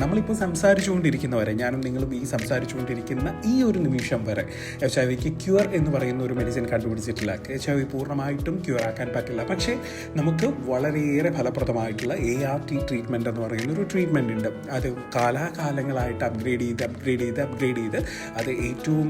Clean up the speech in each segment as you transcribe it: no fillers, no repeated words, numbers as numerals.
നമ്മളിപ്പോൾ സംസാരിച്ചുകൊണ്ടിരിക്കുന്നവരെ ഞാനും നിങ്ങളും ഈ സംസാരിച്ചുകൊണ്ടിരിക്കുന്ന ഈ ഒരു നിമിഷം വരെ HIV ക്യൂർ എന്ന് പറയുന്ന ഒരു മെഡിസിൻ കണ്ടുപിടിച്ചിട്ടില്ല. HIV പൂർണ്ണമായിട്ടും ക്യൂർ ആക്കാൻ പറ്റില്ല. പക്ഷേ നമുക്ക് വളരെയേറെ ഫലപ്രദമായിട്ടുള്ള ART ട്രീറ്റ്മെൻറ്റ് എന്ന് പറയുന്ന ഒരു ട്രീറ്റ്മെൻറ്റ് ഉണ്ട്. അത് കാലാകാലങ്ങളായിട്ട് അപ്ഗ്രേഡ് ചെയ്ത് അത് ഏറ്റവും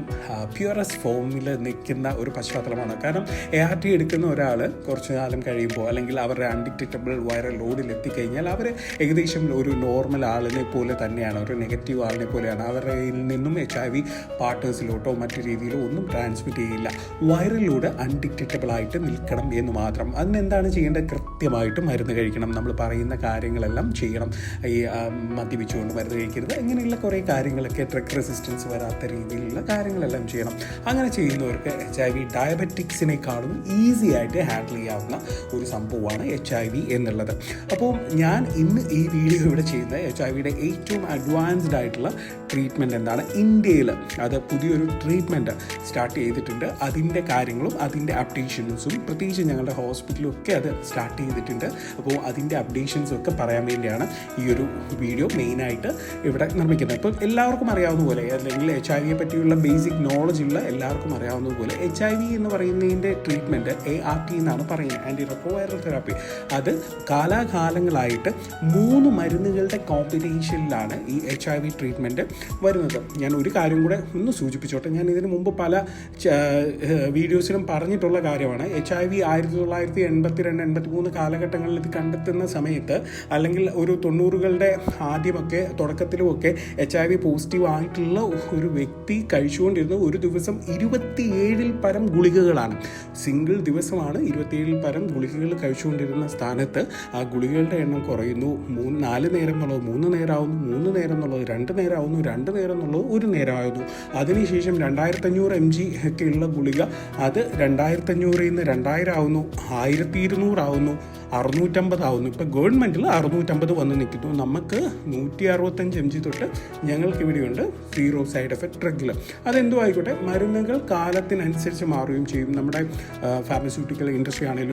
പ്യുവറസ്റ്റ് ഫോമിൽ നിൽക്കുന്ന ഒരു പശ്ചാത്തലമാണ്. കാരണം ART എടുക്കുന്ന ഒരാൾ കുറച്ച് കാലം കഴിയുമ്പോൾ അല്ലെങ്കിൽ അവരുടെ അൺഡിറ്റക്റ്റബിൾ വൈറൽ ലോഡിൽ എത്തിക്കഴിഞ്ഞാൽ അവർ ഏകദേശം ഒരു നോർമൽ ആളിനെ പോലെ തന്നെയാണ്, ഒരു നെഗറ്റീവ് ആളിനെ പോലെയാണ്. അവരുടെ നിന്നും HIV പാർട്ട്നേഴ്സിലോട്ടോ മറ്റു രീതിയിലോ ഒന്നും ട്രാൻസ്മിറ്റ് ചെയ്യില്ല. വൈറലിലൂടെ അൺഡിറ്റക്റ്റബിൾ ആയിട്ട് നിൽക്കണം എന്ന് മാത്രം. അതിനെന്താണ് ചെയ്യേണ്ടത്? കൃത്യമായിട്ട് മരുന്ന് കഴിക്കണം. നമ്മൾ പറയുന്ന കാര്യങ്ങളെല്ലാം ചെയ്യണം. ഈ മദ്യപിച്ചുകൊണ്ട് മരുന്ന് കഴിക്കരുത്, ഇങ്ങനെയുള്ള കുറേ കാര്യങ്ങളൊക്കെ, ഡ്രഗ് റെസിസ്റ്റൻസ് വരാത്ത രീതിയിലുള്ള കാര്യങ്ങളെല്ലാം ചെയ്യണം. അങ്ങനെ ചെയ്യുന്നവർക്ക് HIV ഡയബറ്റിക്സിനേക്കാളും ഈസി ആയിട്ട് ഹാൻഡിൽ ചെയ്യാവുന്ന ഒരു സംഭവമാണ് HIV എന്നുള്ളത്. അപ്പോൾ ഞാൻ ഇന്ന് ഈ വീഡിയോ ഇവിടെ ചെയ്യുന്നത് HIVയുടെ ഏറ്റവും അഡ്വാൻസ്ഡ് ആയിട്ടുള്ള ട്രീറ്റ്മെൻറ്റ് എന്താണ്, ഇന്ത്യയിൽ അത് പുതിയൊരു ട്രീറ്റ്മെൻറ്റ് സ്റ്റാർട്ട് ചെയ്തിട്ടുണ്ട്, അതിൻ്റെ കാര്യങ്ങളും അതിൻ്റെ അപ്ഡേഷൻസും, പ്രത്യേകിച്ച് ഞങ്ങളുടെ ഹോസ്പിറ്റലും ഒക്കെ അത് സ്റ്റാർട്ട് ചെയ്തിട്ടുണ്ട്. അപ്പോൾ അതിൻ്റെ അപ്ഡേഷൻസും ഒക്കെ പറയാൻ വേണ്ടിയാണ് ഈ ഒരു വീഡിയോ മെയിനായിട്ട് ഇവിടെ നിർമ്മിക്കുന്നത്. ഇപ്പോൾ എല്ലാവർക്കും അറിയാവുന്ന പോലെ, അല്ലെങ്കിൽ HIV പറ്റിയുള്ള ബേസിക് നോളജ് ഉള്ള എല്ലാവർക്കും അറിയാവുന്ന പോലെ HIV എന്ന് പറയുന്നതിൻ്റെ ട്രീറ്റ്മെൻറ്റ് ART എന്നാണ് പറയുന്നത്, ആൻറ്റി റെട്രോവൈറൽ തെറാപ്പി. അത് കാലാകാലങ്ങളായിട്ട് 3 മരുന്നുകളുടെ കോമ്പിനേഷനിലാണ് ഈ HIV ട്രീറ്റ്മെൻറ്റ് വരുന്നത്. ഞാൻ ഒരു കാര്യം കൂടെ ഒന്ന് സൂചിപ്പിച്ചോട്ടെ. ഞാൻ ഇതിനു മുമ്പ് പല വീഡിയോസിലും പറഞ്ഞിട്ടുള്ള കാര്യമാണ്. HIV 1982-83 കാലഘട്ടങ്ങളിൽ ഇത് കണ്ടെത്തുന്ന സമയത്ത്, അല്ലെങ്കിൽ ഒരു 90കളുടെ ആദ്യമൊക്കെ തുടക്കത്തിലുമൊക്കെ HIV പോസിറ്റീവ് ആയിട്ടുള്ള ഒരു വ്യക്തി കഴിച്ചുകൊണ്ടിരുന്ന ഒരു ദിവസം 27 പരം ഗുളികകളാണ്. സിംഗിൾ ദിവസമാണ് 27 പരം ഗുളികകൾ കഴിച്ചുകൊണ്ടിരുന്ന സ്ഥാനത്ത് ആ ഗുളികകളുടെ എണ്ണം കുറയുന്നു. 4 നേരം എന്നുള്ളത് 3 നേരമാവുന്നു, 3 നേരം എന്നുള്ളത് 2 നേരമാവുന്നു, 2 നേരം എന്നുള്ളത് 1 നേരമാവുന്നു. അതിനുശേഷം 2500 mg ഒക്കെ ഉള്ള ഗുളിക അത് 2500 നിന്ന് 2000 ആവുന്നു, 1200 ആവുന്നു, 650 ആവുന്നു. ഇപ്പോൾ ഗവൺമെൻറ്റിൽ 650 വന്ന് നിൽക്കുന്നു. നമുക്ക് 165 mg തൊട്ട് ഞങ്ങൾക്ക് ഇവിടെയുണ്ട് സീറോ സൈഡ് എഫക്റ്റ് ഡ്രഗിൽ. അതെന്തോ ആയിക്കോട്ടെ, മരുന്നുകൾ കാലത്തിനനുസരിച്ച് മാറുകയും ചെയ്യും. നമ്മുടെ ഫാർമസ്യൂട്ടിക്കൽ ഇൻഡസ്ട്രി ആണെങ്കിലും